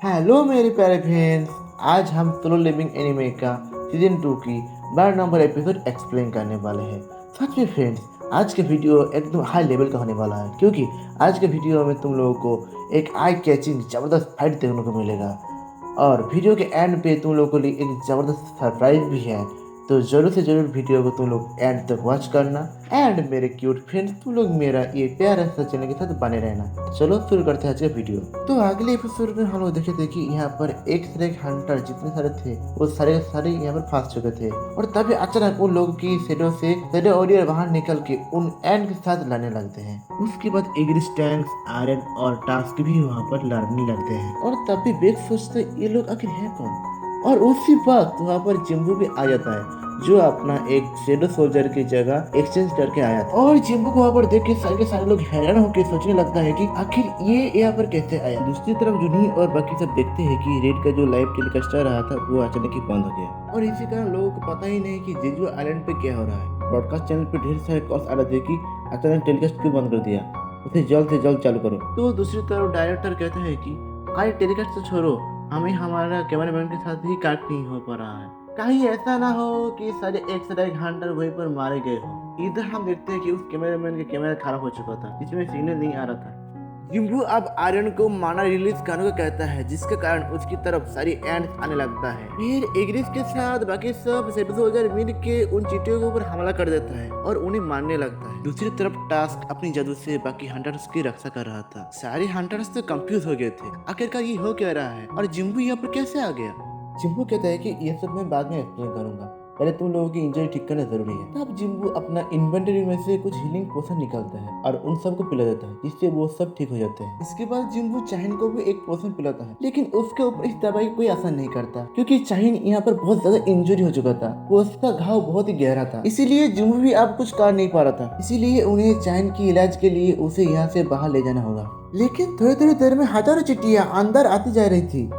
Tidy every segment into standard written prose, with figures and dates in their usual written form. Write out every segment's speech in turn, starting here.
Hello मेरे प्यारे friends. आज हम सोलो लिविंग एनिमे का सीजन 2 की 12 नंबर एपिसोड एक्सप्लेन करने वाले हैं। सच में फ्रेंड्स, आज के वीडियो एकदम हाई लेवल का होने वाला है, क्योंकि आज के वीडियो में तुम लोगों को एक आई कैचिंग ज़बरदस्त फाइट देखने को मिलेगा और वीडियो के एंड पे तुम लोगों के लिए एक ज़बरदस्त सरप्राइज भी है। तो ज़रूर से ज़रूर वीडियो को तुम लोग एंड तक वॉच करना। एंड मेरे क्यूट फ्रेंड्स, तुम लोग मेरा ये प्यारा सा चैनल के साथ बने रहना। चलो शुरू करते हैं आज का वीडियो। तो अगले एपिसोड में हम लोग देखे थे कि यहाँ पर एक से एक हंटर जितने सारे थे वो सारे के सारे यहाँ पर फंस चुके थे, और तभी अचानक उन लोगों की शेडो से शेडो ऑडियर बाहर निकल के उन एंड के साथ लड़ने लगते हैं। उसके बाद एग्रिस टैंक्स, आयरन और टास्क भी वहाँ पर लड़ने लगते हैं, और तभी बेग सोचते ये लोग आखिर है कौन। और उसी वक्त वहाँ पर जिम्बू भी आ जाता है, जो अपना एक शेडो सोल्जर की जगह एक्सचेंज करके आया था। और जिम्बू को वहाँ पर देख के सारे लोग हैरान होकर सोचने लगता है कि आखिर ये यहाँ पर कैसे आया। दूसरी तरफ जुनी और बाकी सब देखते हैं कि रेड का जो लाइव टेलीकास्ट आ रहा था वो अचानक ही बंद हो गया, और इसी कारण लोगों को पता ही नहीं कि जेजू आइलैंड पे क्या हो रहा है। ब्रॉडकास्ट चैनल पे ढेर सारे कॉल्स आ रहे थे कि अचानक टेलीकास्ट क्यों बंद कर दिया, उसे जल्द से जल्द चालू करो। तो दूसरी तरफ डायरेक्टर कहता है कि आज टेलीकास्ट तो छोड़ो, हमें हमारा कैमरामैन के साथ ही काट नहीं हो पा रहा है। कहीं ऐसा ना हो कि सारे एक से एक हंटर वहीं पर मारे गए हो। इधर हम देखते हैं कि उस कैमरामैन का कैमरा खराब हो चुका था, जिसमें सिग्नल नहीं आ रहा था। जिम्बू अब आर्यन को माना रिलीज करने को कहता है, जिसके कारण उसकी तरफ सारी एंड्स आने लगता है। फिर एग्रिस के साथ बाकी सब शेडो सोल्जर मिल के उन चींटियों के ऊपर हमला कर देता है और उन्हें मारने लगता है। दूसरी तरफ टास्क अपनी जादू से बाकी हंटर्स की रक्षा कर रहा था। सारे हंटर्स तो कंफ्यूज हो गए थे, आखिरकार ये हो क्या रहा है और जिम्बू यहाँ पर कैसे आ गया। जिम्बू कहता है कि ये सब मैं बाद में एक्सप्लेन करूंगा, पहले तुम लोगों की इंजरी ठीक करना जरूरी है। तब जिम्बू अपना इन्वेंटरी में से कुछ हीलिंग पोशन निकालता है और उन सबको पिला देता है, जिससे वो सब ठीक हो जाते हैं। इसके बाद जिम्बू चाहिन को भी एक पोशन पिलाता है, लेकिन उसके ऊपर इस दवाई कोई असर नहीं करता, क्योंकि चाहिन यहाँ पर बहुत ज्यादा इंजरी हो चुका था। वो उसका घाव बहुत ही गहरा था, इसीलिए जिम्बू भी अब कुछ कर नहीं पा रहा था। इसीलिए उन्हें चाहिन की इलाज के लिए उसे यहाँ से बाहर ले जाना होगा। लेकिन थोड़ी थोड़ी देर में हजारों चिट्ठियां अंदर आती जा रही थी।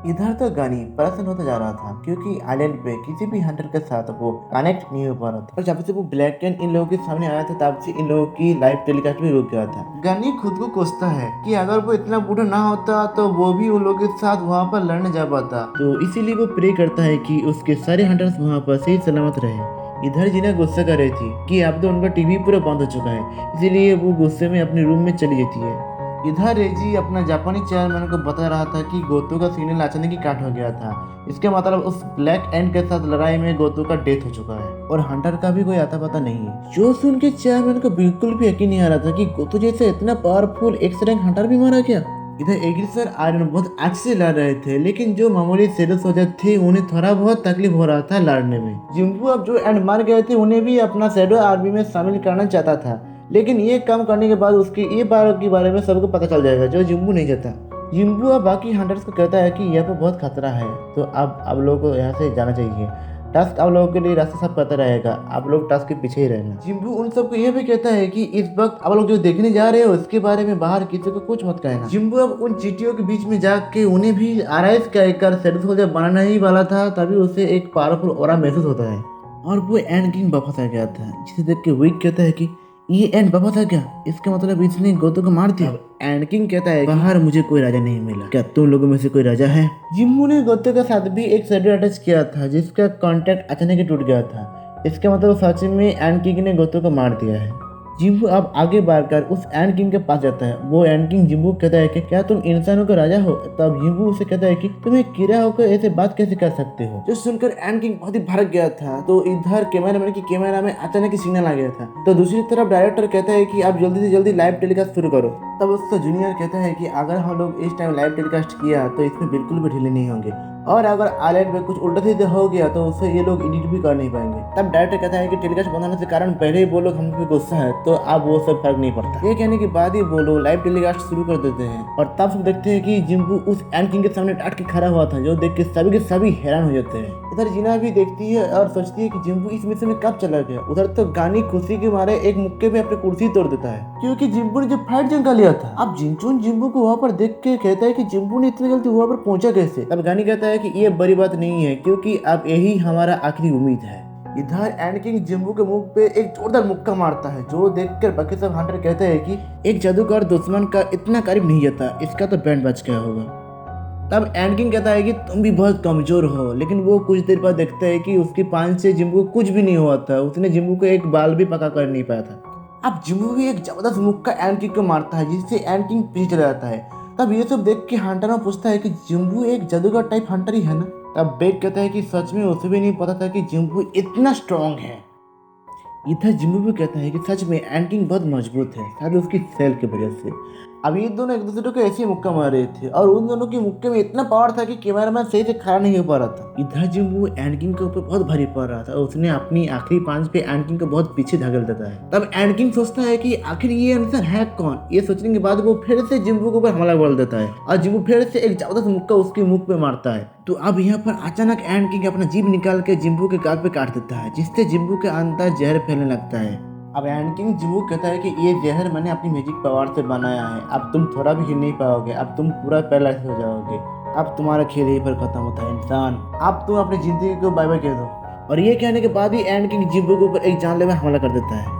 इधर तो गानी परेशान होता जा रहा था, क्योंकि आइलैंड पे किसी भी हंटर के साथ वो कनेक्ट नहीं हो पा रहा था। और जब से वो ब्लैक कैन इन लोगों के सामने आया था, तब से इन लोगों की लाइव टेलीकास्ट भी रुक गया था। गानी खुद को कोसता है कि अगर वो इतना बूढ़ा ना होता तो वो भी उन लोगों के साथ वहाँ पर लड़ने जा पाता। तो इसीलिए वो प्रे करता है कि उसके सारे हंटर्स वहाँ पर सही सलामत रहे। इधर जीना गुस्सा कर रही थी कि अब तो उनका टीवी पूरा बंद हो चुका है, इसीलिए वो गुस्से में अपने रूम में चली जाती है। इधर रेजी अपना जापानी चेयरमैन को बता रहा था कि गोतो का सिग्नल अचानक ही काट हो गया था। इसके मतलब उस ब्लैक एंड के साथ लड़ाई में गोतो का डेथ हो चुका है और हंटर का भी कोई आता पता नहीं है। जो सुन के चेयरमैन को बिल्कुल भी यकीन नहीं आ रहा था कि गोतो जैसे इतना पावरफुल एक रैंक हंटर भी मारा गया। इधर एग्रिस और आयरन बहुत अच्छे लड़ रहे थे, लेकिन जो मामूली शेडो सोल्जर थे उन्हें थोड़ा बहुत तकलीफ हो रहा था लड़ने में। जिम्बू अब जो एंड मार गए थे उन्हें भी अपना शेडो आर्मी में शामिल करना चाहता था, लेकिन ये काम करने के बाद उसके ये बार के बारे में सबको पता चल जाएगा, जो जिम्बू नहीं चाहता। जिम्बू अब बाकी हंटर्स को कहता है कि यहाँ पे बहुत खतरा है, तो अब आप लोगों को यहाँ से जाना चाहिए। टास्क आप लोगों के लिए रास्ता सब करता रहेगा, आप लोग टास्क के पीछे ही रहना। जिम्बू उन सबको यह भी कहता है कि इस वक्त आप लोग जो देखने जा रहे हो उसके बारे में बाहर किसी को कुछ मत कहना। जिम्बू अब उन चींटियों के बीच में जाके उन्हें भी आरआईएस कहकर शेडो सोल्जर बनाना ही वाला था, तभी उसे एक पावरफुल ऑरा महसूस होता है और वो एंड किंग वापस आ गया था, जिसे देख के विक कहता है कि ये एंड वापस आ गया, इसका मतलब इसने गोतो को मार दिया। एंड किंग कहता है बाहर मुझे कोई राजा नहीं मिला, क्या तुम लोगों में से कोई राजा है। जिम्बू ने गोतो के साथ भी एक शेडो अटैच किया था, जिसका कॉन्टैक्ट अचानक ही टूट गया था। इसका मतलब सच में एंड किंग ने गोतो को मार दिया है। जिम्बू अब आगे बढ़कर उस एंड किंग के पास जाता है। वो एंड किंग जिम्बू कहता है कि क्या तुम इंसानों का राजा हो। तब जिम्बू उसे कहता है कि तुम एक कीड़ा होकर ऐसे बात कैसे कर सकते हो। जो सुनकर एंड किंग बहुत ही भड़क गया था। तो इधर कैमरामैन की कैमरा में अचानक ही सिग्नल आ गया था। तो दूसरी तरफ डायरेक्टर कहता है कि आप जल्दी से जल्दी लाइव टेलीकास्ट शुरू करो। तब उसका जूनियर कहता है कि अगर हम लोग इस टाइम लाइव टेलीकास्ट किया तो इसमें बिल्कुल भी ढीले नहीं होंगे, और अगर आइलैंड में कुछ उल्टा सीधा हो गया तो उससे ये लोग एडिट भी कर नहीं पाएंगे। तब डायरेक्टर कहता है कि टेलीकास्ट बंद होने से कारण पहले ही वो लोग हम पे गुस्सा है, तो अब वो सब फर्क नहीं पड़ता। ये कहने के बाद ही वो लोग लाइव टेलीकास्ट शुरू कर देते हैं, और तब सब देखते हैं कि जिम्बू उस एंड किंग के सामने डट के खड़ा हुआ था, जो देख के सभी हैरान हो जाते हैं। इधर जीना भी देखती है और सोचती है कि जिम्बू इस मिशन में कब चला गया। उधर तो गानी खुशी के मारे एक मुक्के में अपनी कुर्सी तोड़ देता है, क्योंकि जिम्बू ने जो फाइट जंग लिया था। अब जिनचून जिम्बू को वहाँ पर देख के कहता है कि जिम्बू ने इतनी जल्दी वहाँ पर पहुंचा कैसे। तब गानी कहता है कि ये बड़ी बात नहीं है, क्योंकि अब यही हमारा आखिरी उम्मीद है। इधर एंड किंग जिम्बू के मुंह पे एक जोरदार मुक्का मारता है, जो देखकर बाकी सब हंटर कहते हैं कि एक जादूगर दुश्मन का इतना करीब नहीं जाता, इसका तो बैंड बच गया होगा। तब एंडकिंग कहता है कि तुम भी बहुत कमजोर हो, लेकिन वो कुछ देर बाद देखता है कि उसकी पांच से जिम्बू को कुछ भी नहीं हुआ था। उसने जिम्बू को एक बाल भी पका कर नहीं पाया था। अब जिम्बू भी एक जबरदस्त मुक्का एंडकिंग को मारता है, जिससे एंडकिंग पीछे चला जाता है। तब ये सब देख के हंटर में पूछता है कि जिम्बू एक जादूगर टाइप हंटर ही है ना। तब बेग कहता है कि सच में उसे भी नहीं पता था कि जिम्बू इतना स्ट्रांग है। इधर जिम्बू भी कहता है कि सच में एंडकिंग बहुत मजबूत है, शायद उसकी सेल की वजह से। अब ये दोनों एक दूसरे को ऐसे ही मुक्का मार रहे थे और उन दोनों के मुक्के में इतना पावर था कि कैमरामैन सही से खड़ा नहीं हो पा रहा था। इधर जिम्बू एंडकिंग के ऊपर बहुत भारी पड़ रहा था और उसने अपनी आखिरी पांच पे एंडकिंग को बहुत पीछे धकेल देता है। तब एंडकिंग सोचता है कि आखिर ये इंसान है कौन। ये सोचने के बाद वो फिर से जिम्बू के ऊपर हमला बोल देता है और जिम्बू फिर से एक जबरदस्त मुक्का उसके मुख पे मारता है। तो अब यहाँ पर अचानक एंडकिंग अपना जीभ निकाल के जिम्बू के गाल पे काट देता है, जिससे जिम्बू के अंदर जहर फैलने लगता है। अब एंडकिंग जिम्बू कहता है कि ये जहर मैंने अपनी मैजिक पावर से बनाया है, अब तुम थोड़ा भी हिल नहीं पाओगे, अब तुम पूरा पैरालाइज हो जाओगे, अब तुम्हारा खेल यहीं पर खत्म होता है इंसान, अब तुम अपनी जिंदगी को बाय बाय कह दो। और ये कहने के बाद ही एंडकिंग जिम्बू के ऊपर एक जानलेवा हमला कर देता है।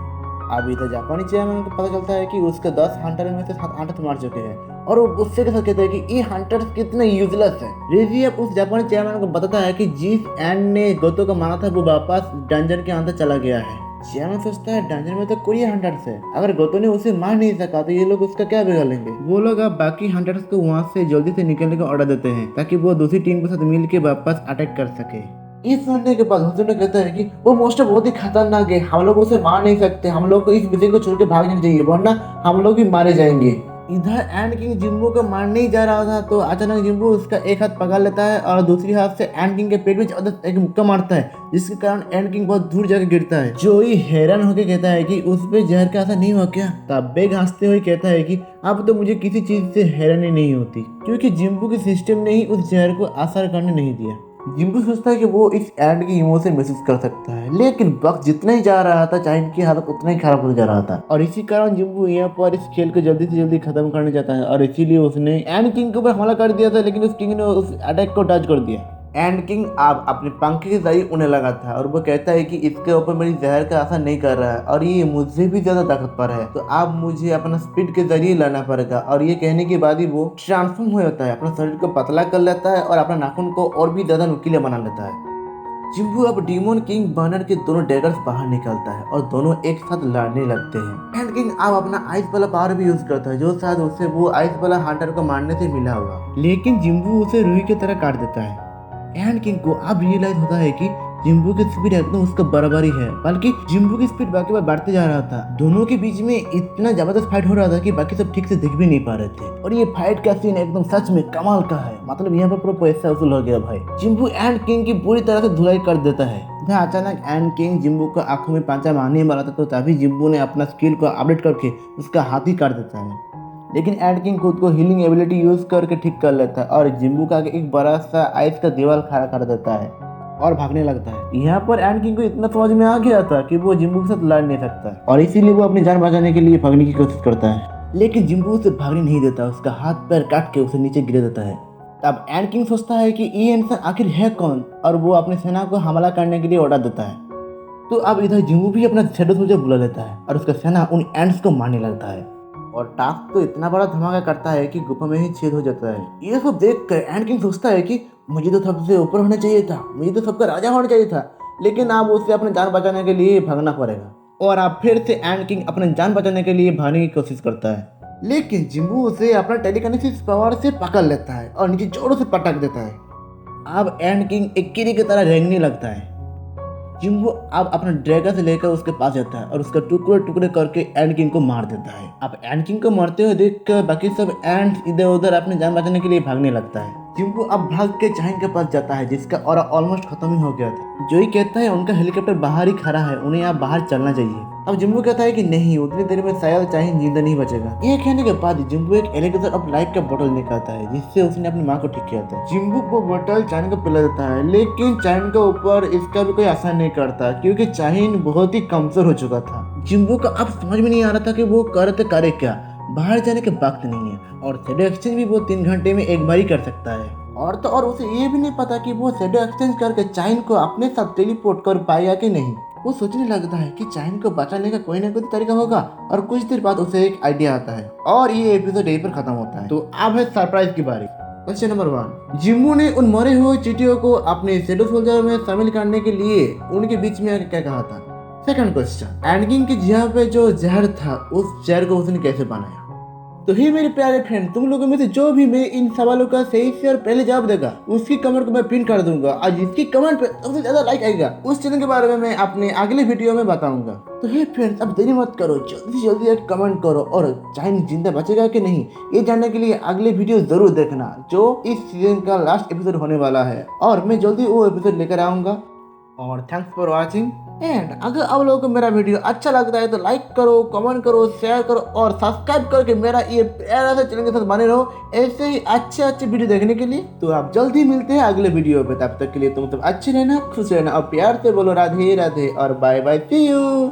अब इधर जापानी चेयरमैन को पता चलता है कि उसके 10 हंटर में से 7 हंटर मार चुके हैं और वो गुस्से के साथ कहता है कि ये हंटर्स कितने यूजलेस हैं। रेजी अब उस जापानी चेयरमैन को बताता है कि जिस एंड ने गोतो को मारा था वो वापस डंजन के अंदर चला गया है। चेयरमैन सोचता है डंजन में तो कोई हंटर्स है, अगर गोतो ने उसे मार नहीं सका तो ये लोग उसका क्या बिगाड़ लेंगे। वो लोग अब बाकी हंटर्स को वहाँ से जल्दी से निकलने का ऑर्डर देते हैं ताकि वो दूसरी टीम के साथ मिल के वापस अटैक कर सके। ये सुनने के बाद हुसैन कहता है कि वो मोस्टर बहुत ही खतरनाक है, हम लोग उसे मार नहीं सकते, हम लोग को इस विजय को छोड़ के भागना चाहिए वरना हम लोग भी मारे जाएंगे। इधर एंडकिंग जिम्बू को मारने ही जा रहा था तो अचानक जिम्बू उसका एक हाथ पकड़ लेता है और दूसरी हाथ से एंडकिंग के पेट में जबरदस्त एक मुक्का मारता है, जिसके कारण एंडकिंग बहुत दूर जाकर गिरता है। जोई हैरान होकर कहता है कि उस पे जहर का असर नहीं हुआ क्या। तब बेग हंसते हुए कहता है कि अब तो मुझे किसी चीज से हैरानी नहीं होती, क्योंकि जिम्बू के सिस्टम ने ही उस जहर को असर करने नहीं दिया। जिम्बू सोचता है कि वो इस एंड की इमोशन महसूस कर सकता है, लेकिन वक्त जितना ही जा रहा था चाइन की हालत उतना ही खराब होता जा रहा था और इसी कारण जिम्बू यहाँ पर इस खेल को जल्दी से जल्दी खत्म करना चाहता है और इसीलिए उसने एंड किंग के ऊपर हमला कर दिया था, लेकिन उस किंग ने उस अटैक को डच कर दिया। एंड किंग अब अपने पंखे के जरिए उन्हें लगा था और वो कहता है कि इसके ऊपर मेरी जहर का असर नहीं कर रहा है और ये मुझसे भी ज्यादा ताकतवर है, तो अब मुझे अपना स्पीड के जरिए लड़ना पड़ेगा। और ये कहने के बाद ही वो ट्रांसफॉर्म हो जाता है, अपना शरीर को पतला कर लेता है और अपना नाखून को और भी ज्यादा नुकीला बना लेता है। जिम्बू अब डीमन किंग बर्नर के दोनों डैगर्स बाहर निकालता है और दोनों एक साथ लड़ने लगते हैं। एंड किंग अब अपना आइस वाला पावर भी यूज करता है, जो शायद उससे वो आइस वाला हंटर को मारने से मिला होगा, लेकिन जिम्बू उसे रुई की तरह काट देता है। एंड किंग को अब रियलाइज होता है कि जिम्बू की स्पीड एकदम उसका बराबर ही है, बल्कि जिम्बू की स्पीड बाकी बार बढ़ते जा रहा था। दोनों के बीच में इतना जबरदस्त फाइट हो रहा था कि बाकी सब ठीक से देख भी नहीं पा रहे थे और ये फाइट का सीन एकदम सच में कमाल का है, मतलब यहाँ पर पूरा पैसा वसूल हो गया भाई। जिम्बू एंड किंग की पूरी तरह से धुलाई कर देता है। अचानक एंड किंग जिम्बू को आंखों में पांचा मारने वाला था, तो तभी जिम्बू ने अपना स्किल को अपडेट करके उसका हाथ ही काट देता है, लेकिन एंड किंग खुद को हीलिंग एबिलिटी यूज करके ठीक कर लेता है और जिम्बू का एक बड़ा सा आइस का दीवार खड़ा कर देता है और भागने लगता है। यहाँ पर एंड किंग को इतना समझ में आ गया था कि वो जिम्बू के साथ लड़ नहीं सकता और इसीलिए वो अपनी जान बचाने के लिए भागने की कोशिश करता है, लेकिन जिम्बू उसे भागने नहीं देता, उसका हाथ पैर काट के उसे नीचे गिरा देता है। तब एंड किंग सोचता है कि ये इंसान आखिर है कौन और वो अपनी सेना को हमला करने के लिए ऑर्डर देता है। तो अब इधर जिम्बू भी अपना शैडो सोल्जर बुला लेता है और उसका सेना उन एंड्स को मारने लगता है और टास्क तो इतना बड़ा धमाका करता है कि गुफा में ही छेद हो जाता है। ये सब देखकर एंड किंग सोचता है कि मुझे तो सबसे ऊपर होना चाहिए था, मुझे तो सबका राजा होना चाहिए था, लेकिन अब उसे अपनी जान बचाने के लिए भागना पड़ेगा। और अब फिर से एंड किंग अपनी जान बचाने के लिए भागने की कोशिश करता है, लेकिन जिम्बू उसे अपना टेलीकिनेसिस पावर से पकड़ लेता है और नीचे जोरों से पटक देता है। अब एंड किंग एक कीड़ी की तरह रेंगने लगता है। जिम्बू अब अपना ड्रैगन से लेकर उसके पास जाता है और उसका टुकड़े टुकड़े करके एंड किंग को मार देता है। अब एंड किंग को मारते हुए देखकर बाकी सब एंड्स इधर उधर अपनी जान बचाने के लिए भागने लगता है। जिम्बू अब भाग के चाइन के पास जाता है, जिसका ऑरा ऑलमोस्ट खत्म ही हो गया था। जोई कहता है उनका हेलीकॉप्टर बाहर ही खड़ा है, उन्हें यहाँ बाहर चलना चाहिए। अब जिम्बू कहता है कि नहीं, उतनी देर में शायद चाइन जिंदा नहीं बचेगा। ये कहने के बाद जिम्बू एक एलिगेटर ऑफ लाइफ का बोतल निकालता है, जिससे उसने अपनी माँ को ठीक किया था। जिम्बू वो बोतल चाइन को पिला देता है, लेकिन चाइन के ऊपर इसका भी कोई असर नहीं करता, क्योंकि चाइन बहुत ही कमजोर हो चुका था। जिम्बू को अब समझ में नहीं आ रहा था कि वो करे क्या, बाहर जाने के वक्त नहीं है और शैडो एक्सचेंज भी वो 3 घंटे में एक बार ही कर सकता है। और तो और उसे ये भी नहीं पता कि वो शैडो एक्सचेंज करके चाइन को अपने साथ टेलीपोर्ट कर पाएगा कि नहीं। वो सोचने लगता है कि चाइन को बचाने का कोई ना कोई तरीका होगा और कुछ देर बाद उसे एक आइडिया आता है और ये एपिसोड यहीं पर खत्म होता है। तो अब है सरप्राइज की बारी। क्वेश्चन नंबर 1, जिम्मू ने उन मरे हुए चींटियों को अपने शैडो सोल्जर में शामिल करने के लिए उनके बीच में आके क्या कहा था? सेकंड क्वेश्चन, एंडगेम की जगह पे जो जहर था उस जहर को उसने कैसे बनाया? तो ही मेरे प्यारे फ्रेंड, तुम लोगों में से जो भी मैं इन सवालों का सही से और पहले जवाब देगा उसकी कमेंट को मैं पिन कर दूंगा और जिसकी कमेंट पे सबसे ज्यादा लाइक आएगा उस चैनल के बारे में मैं अपने अगले वीडियो में बताऊंगा। तो हे फ्रेंड्स, अब देरी मत करो, जल्दी से जल्दी एक कमेंट करो और चाइन जिंदा बचेगा कि नहीं ये जानने के लिए अगले वीडियो जरूर देखना जो इस सीजन का लास्ट एपिसोड होने वाला है और मैं जल्दी वो एपिसोड लेकर आऊंगा। और थैंक्स फॉर वॉचिंग। एंड अगर आप लोगों को मेरा वीडियो अच्छा लगता है तो लाइक करो, कमेंट करो, शेयर करो और सब्सक्राइब करके मेरा ये प्यारा सा चैनल के साथ बने रहो ऐसे ही अच्छे वीडियो देखने के लिए। तो आप जल्दी मिलते हैं अगले वीडियो पे, तब तक के लिए तुम सब अच्छे रहना, खुश रहना और प्यार से बोलो राधे राधे और बाय बाय, सी यू।